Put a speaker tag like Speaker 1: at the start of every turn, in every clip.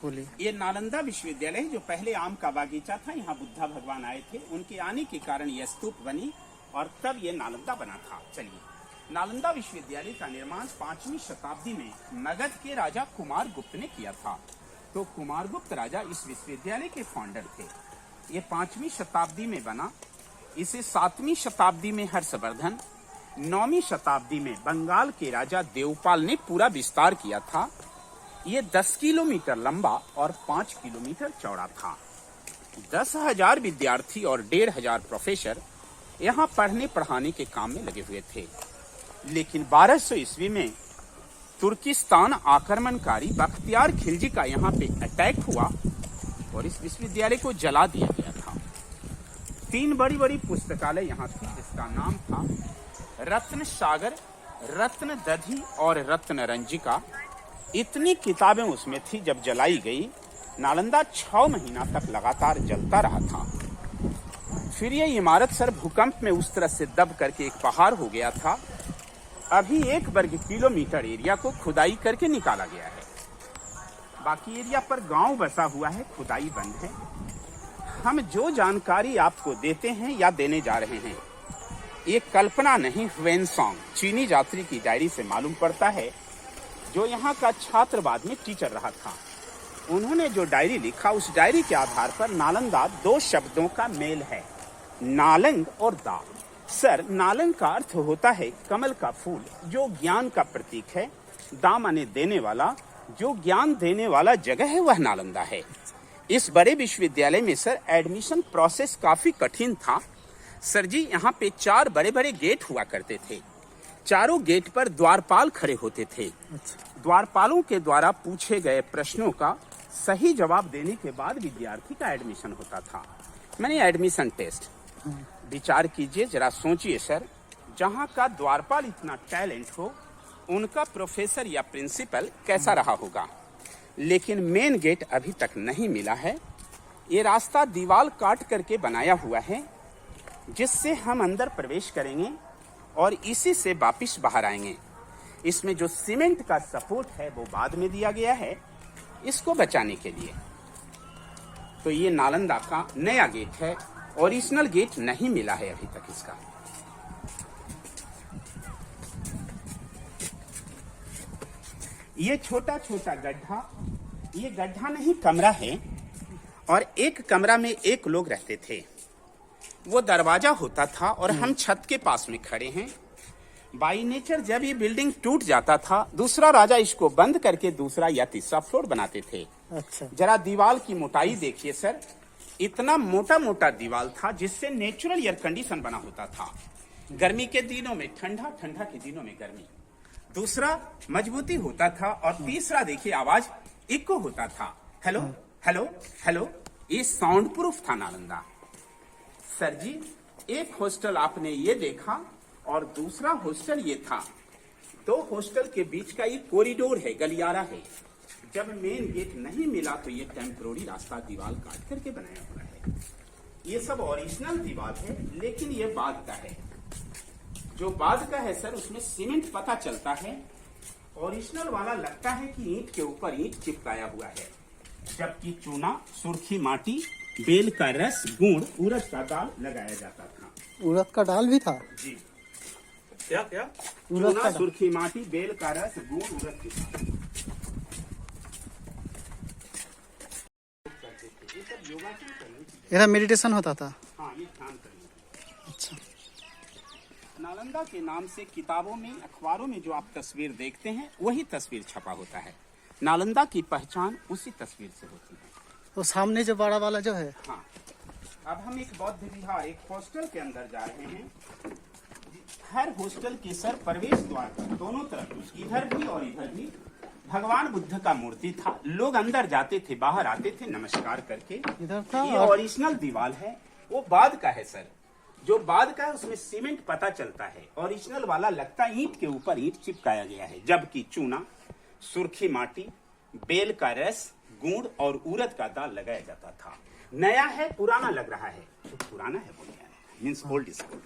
Speaker 1: बोलिए।
Speaker 2: ये नालंदा विश्वविद्यालय जो पहले आम का बागीचा था, यहाँ बुद्धा भगवान आए थे, उनके आने के कारण यह स्तूप बनी और तब ये नालंदा बना था। चलिए, नालंदा विश्वविद्यालय का निर्माण 5वीं शताब्दी में मगध के राजा कुमार गुप्त ने किया था। तो कुमार गुप्त राजा इस विश्वविद्यालय के फाउंडर थे। ये 5वीं शताब्दी में बना। इसे 7वीं शताब्दी में हर्षवर्धन, 9वीं शताब्दी में बंगाल के राजा देवपाल ने पूरा विस्तार किया था। ये 10 किलोमीटर लंबा और 5 किलोमीटर चौड़ा था। 10,000 विद्यार्थी और 1,500 प्रोफेसर यहाँ पढ़ने पढ़ाने के काम में लगे हुए थे। लेकिन 1200 ईस्वी में तुर्किस्तान आक्रमणकारी बख्तियार खिलजी का यहाँ पे अटैक हुआ और इस विश्वविद्यालय को जला दिया गया था। 3 बड़ी बड़ी पुस्तकालय यहाँ थी, जिसका नाम था रत्न सागर, रत्न दधि और रत्न रंजिका। इतनी किताबें उसमें थी। जब जलाई गई, नालंदा 6 महीना तक लगातार जलता रहा था। फिर ये इमारत सर भूकंप में उस तरह से दब करके एक पहाड़ हो गया था। अभी 1 वर्ग किलोमीटर एरिया को खुदाई करके निकाला गया है। बाकी एरिया पर गांव बसा हुआ है, खुदाई बंद है। हम जो जानकारी आपको देते हैं या देने जा रहे हैं, ये कल्पना नहीं, ह्वेनसांग चीनी यात्री की डायरी से मालूम पड़ता है, जो यहाँ का छात्र बाद में टीचर रहा था। उन्होंने जो डायरी लिखा, उस डायरी के आधार पर नालंदा 2 शब्दों का मेल है, नालंग और दा। सर, नालंग का अर्थ होता है कमल का फूल, जो ज्ञान का प्रतीक है। दा माने देने वाला, जो ज्ञान देने वाला जगह है वह नालंदा है। इस बड़े विश्वविद्यालय में सर एडमिशन प्रोसेस काफी कठिन था। सर जी, यहाँ पे 4 बड़े बड़े गेट हुआ करते थे। चारों गेट पर द्वारपाल खड़े होते थे। द्वारपालों के द्वारा पूछे गए प्रश्नों का सही जवाब देने के बाद विद्यार्थी का एडमिशन होता था। मैंने एडमिशन टेस्ट। विचार कीजिए, जरा सोचिए सर, जहाँ का द्वारपाल इतना टैलेंट हो, उनका प्रोफेसर या प्रिंसिपल कैसा रहा होगा। लेकिन मेन गेट अभी तक नहीं मिला है। ये रास्ता दीवार काट करके बनाया हुआ है, जिससे हम अंदर प्रवेश करेंगे और इसी से वापिस बाहर आएंगे। इसमें जो सीमेंट का सपोर्ट है वो बाद में दिया गया है, इसको बचाने के लिए। तो ये नालंदा का नया गेट है, ओरिजिनल गेट नहीं मिला है अभी तक इसका। ये छोटा छोटा गड्ढा, ये गड्ढा नहीं कमरा है, और एक कमरा में 1 लोग रहते थे। वो दरवाजा होता था और हम छत के पास में खड़े हैं। बाई नेचर जब ये बिल्डिंग टूट जाता था, दूसरा राजा इसको बंद करके दूसरा या तीसरा फ्लोर बनाते थे। अच्छा। जरा दीवार की मोटाई देखिए सर, इतना मोटा मोटा दीवार था, जिससे नेचुरल एयर कंडीशन बना होता था। गर्मी के दिनों में ठंडा, ठंडा के दिनों में गर्मी। दूसरा मजबूती होता था, और तीसरा देखिए आवाज इको होता था, हेलो हेलो हेलो। ये साउंड प्रूफ था नालंदा। सर जी, एक हॉस्टल आपने ये देखा और दूसरा हॉस्टल ये था। 2 हॉस्टल के बीच का ये कॉरिडोर है, गलियारा है। जब मेन गेट नहीं मिला तो ये टेम्पोररी रास्ता दीवार काट करके बनाया हुआ है। ये सब ओरिजिनल दीवार है, लेकिन ये बाद का है। जो बाद का है सर, उसमें सीमेंट पता चलता है। ओरिजिनल वाला लगता है कि ईंट के ऊपर ईंट चिपकाया हुआ है, जबकि चूना, सुर्खी माटी, बेल का रस, गुड़, उड़द का दाल लगाया जाता था।
Speaker 1: उड़द का दाल भी था
Speaker 2: जी। क्या क्या? चूना, सुर्खी माटी, बेल का रस, गुड़, उड़द की दाल।
Speaker 1: ये मेडिटेशन होता था।
Speaker 2: हाँ, ये ध्यान करना।
Speaker 1: अच्छा।
Speaker 2: नालंदा के नाम से किताबों में, अखबारों में जो आप तस्वीर देखते हैं, वही तस्वीर छपा होता है। नालंदा की पहचान उसी तस्वीर से होती है।
Speaker 1: तो सामने जो बड़ा वाला जो है।
Speaker 2: हाँ। अब हम एक बौद्ध विहार, एक हॉस्टल के अंदर जा रहे हैं। हर हॉस्टल के सर प्रवेश द्वार पर दोनों तरफ, इधर भी और इधर भी, भगवान बुद्ध का मूर्ति था। लोग अंदर जाते थे, बाहर आते थे नमस्कार करके।
Speaker 1: इधर था।
Speaker 2: ये ओरिजिनल दीवार है, वो बाद का है सर। जो बाद का है उसमें सीमेंट पता चलता है, ओरिजिनल वाला लगता ईंट के ऊपर ईंट चिपकाया गया है, जबकि चूना, सुर्खी माटी, बेल का रस, गुड़ और उड़द का दाल लगाया जाता था। नया है, पुराना लग रहा है, तो पुराना है बोलिए, मीन्स ओल्ड स्कूल।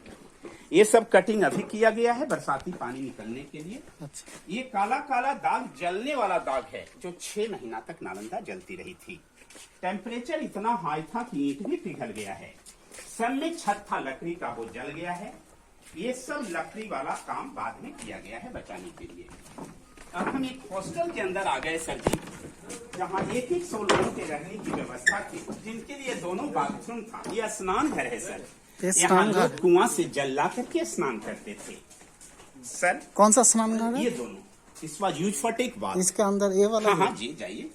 Speaker 2: ये सब कटिंग अभी किया गया है बरसाती पानी निकलने के लिए।
Speaker 1: अच्छा,
Speaker 2: ये काला काला दाग जलने वाला दाग है जो 6 महीना तक नालंदा जलती रही थी। टेम्परेचर इतना हाई था कि ईंट भी पिघल गया है। सब में छत था लकड़ी का, वो जल गया है। ये सब लकड़ी वाला काम बाद में किया गया है बचाने के लिए। अब हम एक हॉस्टल के अंदर आ गए सर जी, जहाँ एक 100 लोगों के रहने की व्यवस्था थी, जिनके लिए दोनों बाथरूम था। ये स्नान घर है सर।
Speaker 1: ये
Speaker 2: यहाँ
Speaker 1: स्नान घर
Speaker 2: लोग कुआं से जल ला करके स्नान करते थे सर।
Speaker 1: कौन सा स्नान घर है?
Speaker 2: ये दोनों, इस was use for take bath.
Speaker 1: इसके अंदर ये वाला
Speaker 2: हाँ
Speaker 1: है?
Speaker 2: हाँ जी, जाइए।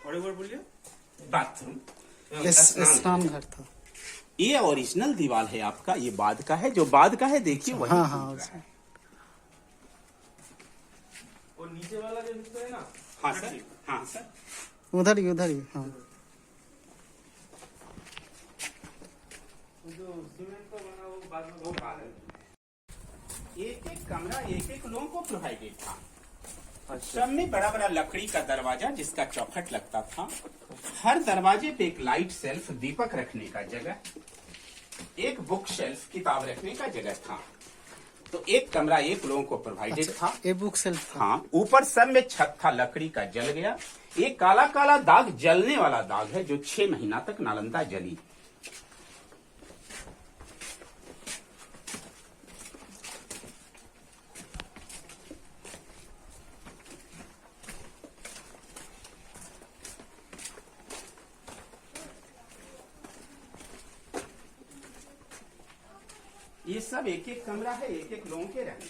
Speaker 3: और एक बार बोलिए।
Speaker 2: बाथरूम
Speaker 1: इस स्नान घर था।
Speaker 2: ये ओरिजिनल दीवार है आपका, ये बाद का है। जो बाद का है देखिए वही
Speaker 1: हाँ हाँ,
Speaker 2: टूट रहा है।
Speaker 3: और नीचे वाला जो दिखता है ना,
Speaker 2: हाँ सर, हाँ सर,
Speaker 1: उधर ही हाँ।
Speaker 3: वो जो सीमेंट का बना वो बाद में
Speaker 2: वो बाद में। एक एक कमरा एक एक लोगों को प्रोवाइडेड था। सब में बड़ा बड़ा लकड़ी का दरवाजा जिसका चौखट लगता था। हर दरवाजे पे एक लाइट शेल्फ, दीपक रखने का जगह, एक बुक शेल्फ, किताब रखने का जगह था। तो एक कमरा एक लोगों को प्रोवाइडेड था।
Speaker 1: ये बुक सेल्फ था।
Speaker 2: हाँ, ऊपर सब में छत था लकड़ी का, जल गया। एक काला काला दाग जलने वाला दाग है जो 6 महीना तक नालंदा जली। ये सब एक एक कमरा है, एक एक लोगों के रहने।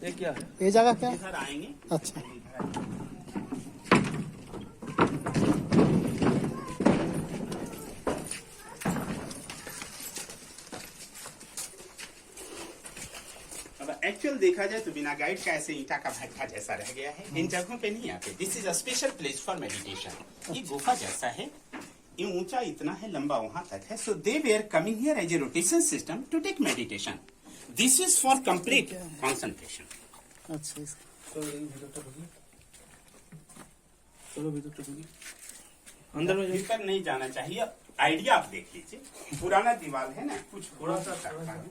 Speaker 3: ये क्या है?
Speaker 1: ये जगह क्या है?
Speaker 2: इधर आएंगे।
Speaker 1: अच्छा,
Speaker 2: अब एक्चुअल देखा जाए तो बिना गाइड का ऐसे ईंटा का भट्ठा जैसा रह गया है। इन जगहों पे नहीं आते। This is a special place for meditation. ये गुफा जैसा है, ये ऊंचा इतना है, लंबा वहां तक है। So they were coming here as a rotation system to take meditation. This is for complete concentration.
Speaker 1: अच्छा,
Speaker 3: चलो ये भीतर तक होगी। चलो भीतर तक होगी। अंदर में
Speaker 2: भीतर नहीं जाना चाहिए। आइडिया आप देख लीजिए, पुराना दीवार है ना, कुछ थोड़ा सा सकता है।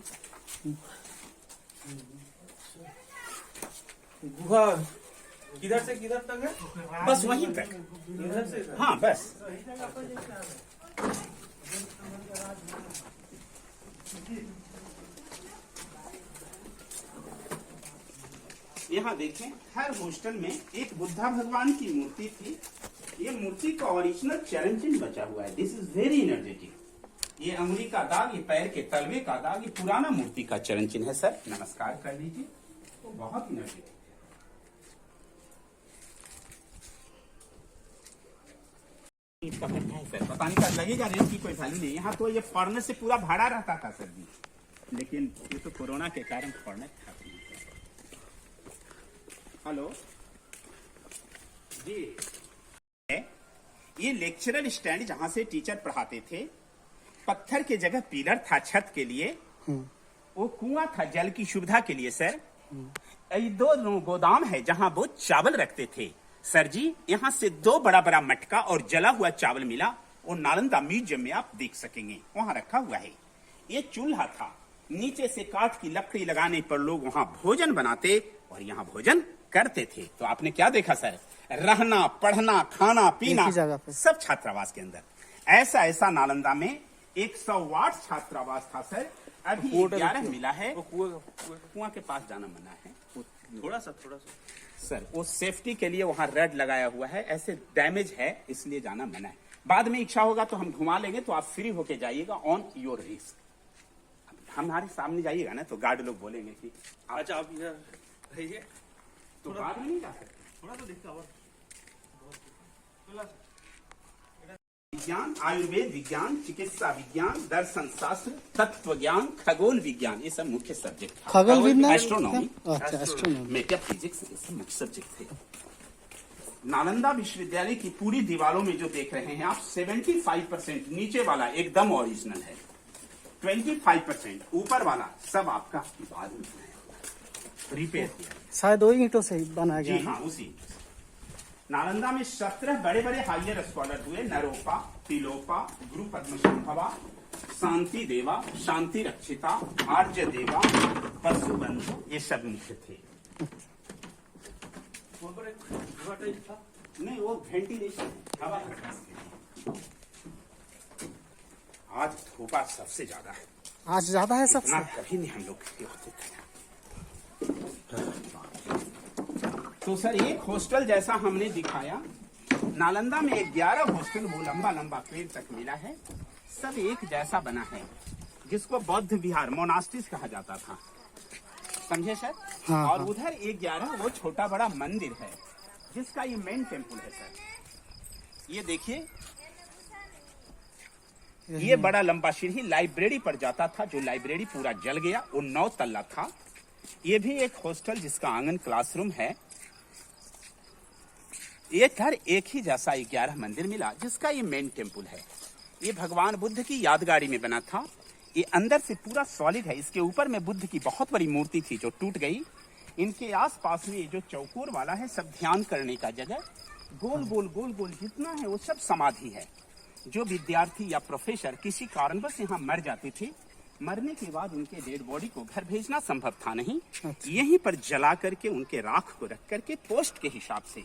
Speaker 3: गुफा किधर से किधर तक है?
Speaker 2: बस वहीं तक।
Speaker 3: इधर से
Speaker 2: हाँ बस। यहाँ देखें, हर हॉस्टल में एक बुद्धा भगवान की मूर्ति थी। ये मूर्ति का ओरिजिनल चरण चिन्ह बचा हुआ है। This is very energetic. ये अंगुली का दाग, ये पैर के तलवे का दाग, ये पुराना मूर्ति का चरण चिन्ह है सर। नमस्कार कर लीजिए। तो बहुत एनर्जेटिक। इसका भट्ठा है सर, पता नहीं क्या लगेगा, रेट की कोई वैल्यू नहीं। यहाँ तो ये फॉरनर से पूरा भाड़ा रहता था सर जी, लेकिन ये तो कोरोना के कारण फॉरनर था। हेलो जी, ये लेक्चरर स्टैंड जहां से टीचर पढ़ाते थे। पत्थर के जगह पिलर था छत के लिए। वो कुआं था जल की सुविधा के लिए सर। ये 2 गोदाम है जहां वो चावल रखते थे सर जी। यहाँ से 2 बड़ा बड़ा मटका और जला हुआ चावल मिला। वो नालंदा म्यूजियम में आप देख सकेंगे, वहां रखा हुआ है। ये चूल्हा था, नीचे से काठ की लकड़ी लगाने पर लोग वहां भोजन बनाते और यहाँ भोजन करते थे। तो आपने क्या देखा सर? रहना, पढ़ना, खाना, पीना सब छात्रावास के अंदर। ऐसा नालंदा में 100 वाट छात्रावास था सर। अभी 11 मिला है। कुआं के पास जाना मना है।
Speaker 3: थोड़ा सा
Speaker 2: सर वो सेफ्टी के लिए वहां रेड लगाया हुआ है। ऐसे डैमेज है इसलिए जाना मना है। बाद में इच्छा होगा तो हम घुमा लेंगे, तो आप फ्री होके जाइएगा ऑन योर रिस्क। हमारे सामने जाइएगा ना तो गार्ड लोग बोलेंगे कि
Speaker 3: अच्छा आप इधर रहिए,
Speaker 2: तो बाद में नहीं जा सकते।
Speaker 3: थोड़ा सा देखता और
Speaker 2: विज्ञान, आयुर्वेद विज्ञान, चिकित्सा विज्ञान, दर्शन शास्त्र, तत्व ज्ञान, खगोल विज्ञान, ये सब मुख्य सब्जेक्ट था।
Speaker 1: खगोल विज्ञान,
Speaker 2: एस्ट्रोनॉमी,
Speaker 1: अच्छा एस्ट्रोनॉमी,
Speaker 2: मेटाफिजिक्स, ये सब मुख्य सब्जेक्ट थे। नालंदा विश्वविद्यालय की पूरी दीवारों में जो देख रहे हैं आप, 75% नीचे वाला एकदम ओरिजिनल है। 25% ऊपर वाला सब आपका बाद में रिपेयर किया।
Speaker 1: शायद वही ईंटों से ही बनाया
Speaker 2: जी
Speaker 1: गया है।
Speaker 2: हाँ, उसी नालंदा में 17 बड़े बड़े हायर स्कॉलर हुए। नरोपा, तिलोपा, गुरु पद्मसंभवा, शांति देवा, शांति रक्षिता, आर्य देवा, परशुबंधु, ये सब मुख्य थे।
Speaker 3: वहाँ पर एक धुआं टाइप था।
Speaker 2: नहीं, वो वेंटिलेशन हवा का। आज धूपा सबसे ज्यादा है,
Speaker 1: आज ज्यादा है
Speaker 2: इतना
Speaker 1: सबसे।
Speaker 2: कभी नहीं हम लोग ये होते थे। तो सर एक हॉस्टल जैसा हमने दिखाया। नालंदा में 11 हॉस्टल वो लंबा लंबा पेड़ तक मिला है, सब एक जैसा बना है, जिसको बौद्ध विहार मोनास्ट्रीज कहा जाता था, समझे सर?
Speaker 1: हाँ,
Speaker 2: और
Speaker 1: हाँ।
Speaker 2: उधर 11 वो छोटा बड़ा मंदिर है, जिसका ये मेन टेम्पल है सर। ये देखिए, ये बड़ा लंबा सीढ़ी लाइब्रेरी पर जाता था, जो लाइब्रेरी पूरा जल गया, वो 9 तल्ला था। ये भी एक हॉस्टल जिसका आंगन क्लासरूम है। एक घर एक ही जैसा 11 मंदिर मिला, जिसका ये मेन टेम्पल है। ये भगवान बुद्ध की यादगारी में बना था। ये अंदर से पूरा सॉलिड है। इसके ऊपर में बुद्ध की बहुत बड़ी मूर्ति थी जो टूट गई। इनके आसपास में ये जो चौकोर वाला है, सब ध्यान करने का जगह। गोल गोल गोल गोल जितना है वो सब समाधि है। जो विद्यार्थी या प्रोफेसर किसी कारणवश यहाँ मर जाते थे, मरने के बाद उनके डेड बॉडी को घर भेजना संभव था नहीं। यहीं पर जला करके उनके राख को रख करके पोस्ट के हिसाब से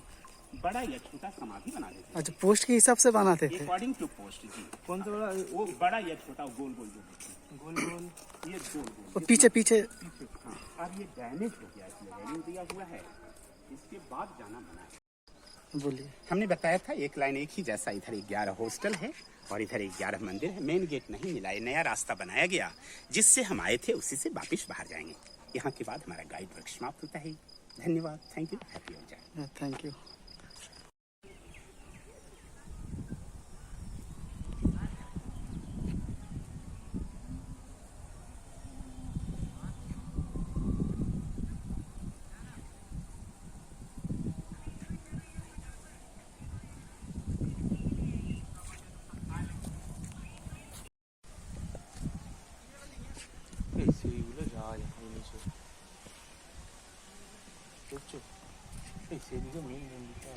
Speaker 2: बड़ा या छोटा समाधि बना देते थे।
Speaker 1: अच्छा, पोस्ट के हिसाब से बनाते थे।
Speaker 2: According to post. जी,
Speaker 3: कौन सा वाला?
Speaker 2: वो बड़ा या छोटा गोल गोल जो होते हैं।
Speaker 3: गोल गोल।
Speaker 2: ये गोल गोल
Speaker 1: और पीछे पीछे
Speaker 2: हाँ, अब ये डैमेज हो गया, इसलिए रेलिंग दिया हुआ है। इसके बाद जाना मना है।
Speaker 1: बोलिए।
Speaker 2: हमने बताया था एक लाइन एक ही जैसा। इधर 11 हॉस्टल है और इधर 11 मंदिर है। मेन गेट नहीं मिला, ये नया रास्ता बनाया गया, जिससे हम आए थे उसी से वापिस बाहर जाएंगे। यहाँ के बाद हमारा गाइड वर्क समाप्त होता है। धन्यवाद, थैंक यू, हैप्पी हो जाए।
Speaker 1: Thank you.
Speaker 3: সিঁড়িগুলো যাওয়া যায় নিচে। দেখছো এই সিঁড়িগুলো মেন মন্দিরটা।